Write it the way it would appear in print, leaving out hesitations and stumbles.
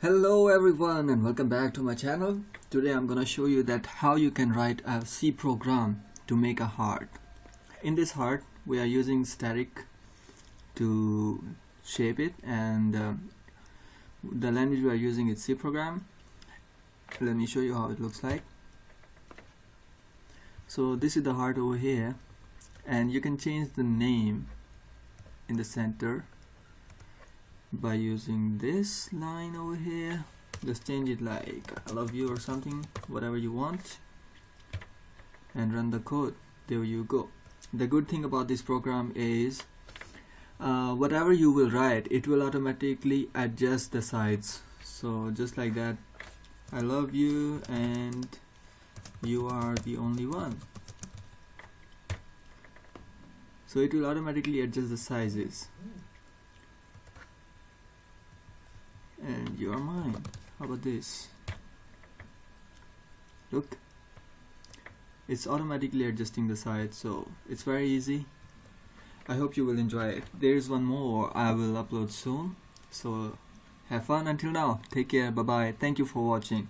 Hello everyone and welcome back to my channel. Today I'm gonna show you that how you can write a C program to make a heart. In this heart we are using static to shape it, and the language we are using is C program. Let me show you how it looks like. So this is the heart over here, and you can change the name in the center by using this line over here. Just change it like I love you or something, whatever you want, and run the code. There you go. The good thing about this program is whatever you will write, it will automatically adjust the size. So just like that, I love you and you are the only one. So it will automatically adjust the sizes. And you are mine. How about this? Look, it's automatically adjusting the size, so it's very easy. I hope you will enjoy it. There is one more I will upload soon, so have fun. Until now, take care, bye bye. Thank you for watching.